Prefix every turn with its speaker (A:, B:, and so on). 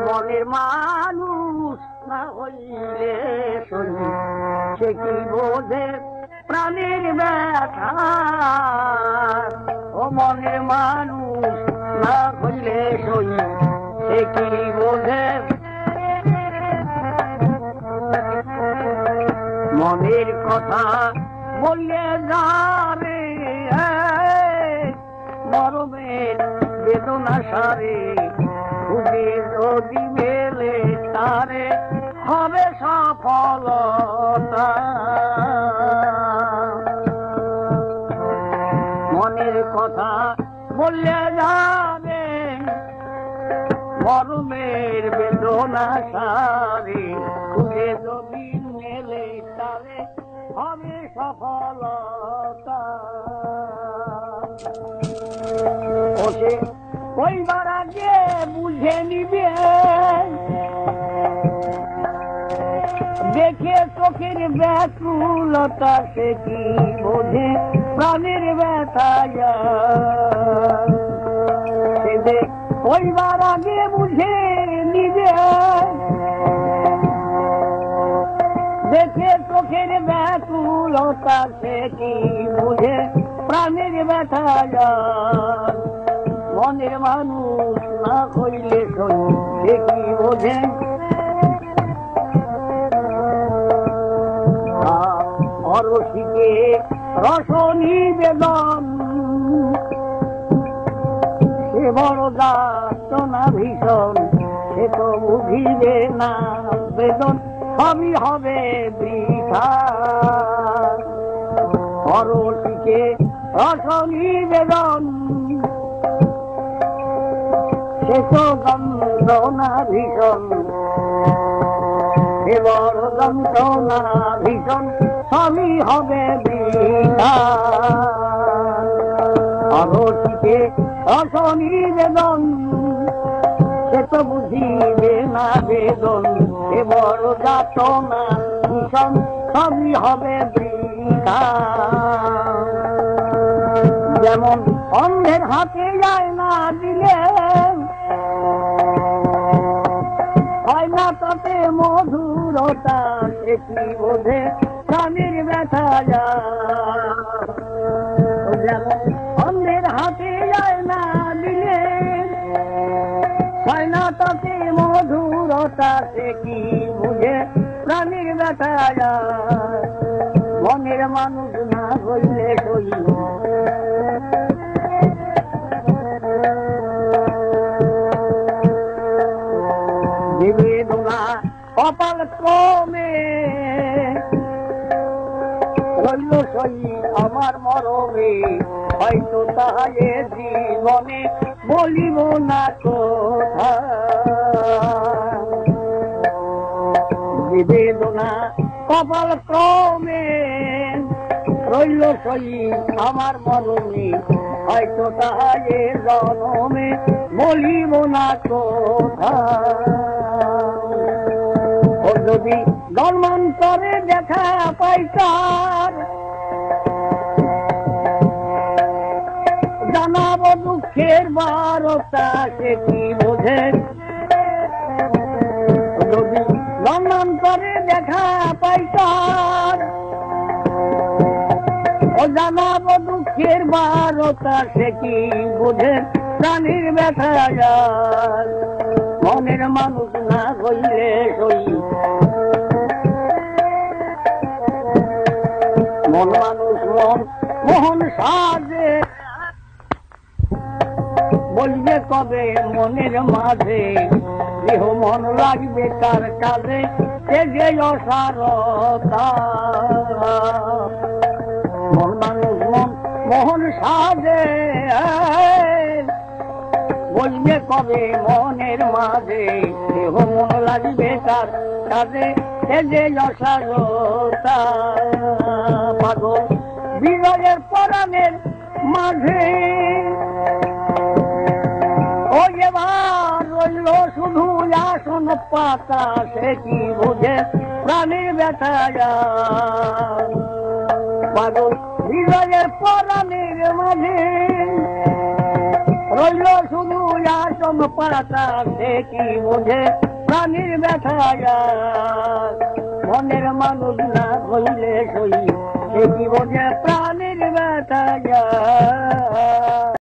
A: মনের মানুষ না হইলে শুনি সে কি বোঝে প্রাণীর ব্যথা। ও মনের মানুষ না হইলে শুনি সে কি বোঝে মনের কথা বললে যারে মরমের বেদনা সারে খুঁজে যদি মেলে তারে হবে সফলতা। মনের কথা বললে যাবে মরমের বেদনা সারে খুঁজে যদি মেলে তারে হবে সফলতা। ওসে কইবার আগে বুঝে নিবে দেখে চোখের ব্যাকুলতা সে কি বোঝে প্রাণের ব্যথা। কইবার আগে বুঝে নিবে দেখে চোখের ব্যাকুলতা সে কি বুঝে প্রাণের ব্যথা। মনের মানুষ না হইলে সে কি বোঝে অরসিকে রস নিবেদন সে বড় যাতনা ভীষণ সে তো বুঝিবে না বেদন সবই হবে বৃথা। অরসিকে রস নিবেদন সে তো যন্ত্রণা ভীষণ সে বড় যন্ত্রণা ভীষণ সবই হবে বৃথা। অরসিকে রস নিবেদন সে তো বুঝিবে না বেদন সে বড় যাতনা ভীষণ সবই হবে বৃথা। যেমন অন্ধের হাতে যায় না দিলে হয় না তাতে মধুরতা সে কি বোঝে প্রাণীর ব্যথা। যেমন অন্ধের হাতে যায় না দিলে হয় না তাতে মধুরতা সে কি বুঝে প্রাণীর ব্যথা। মনের মানুষ না হইলে সইল বেদনা কপাল ক্রমে রইল সই আমার মরমে হয়তো তাহারে জীবনে বলিব না কথা। বেদনা কপাল ক্রমে রইল সই আমার মরমে হয়তো তাহারে জনমে বলিব না কথা। ও যদি জন্মান্তরে দেখা পাইতার জানাবো দুঃখের বারতা সে কি বোঝে। যদি জন্মান্তরে দেখা পাইতার ও জানাবো দুঃখের বারতা সে কি বোঝে প্রাণীর ব্যথা। মনের মানুষ না হইলে সই মন মানুষ মন মোহন সাজে বলবে কবে মনের মাঝে দেহ মন লাগবে তার কাজে সে যে অসারতা। মন মানুষ মন মোহন সাজে বলবে কবে মনের মাঝে দেহ মন লাগবে তার কাজে সে যে অসারতা। পাগল বিজয়ের পরাণের মাঝে ও এবার রইল শুধু আসন পাতা সে কি বুঝে প্রাণীর ব্যথা। পাগল বিজয়ের পরাণের মাঝে রইল শুধু আসন পাতা সে কি বোঝে প্রাণীর ব্যথা মনের মানুষ না হইলে সই সে কি বোঝে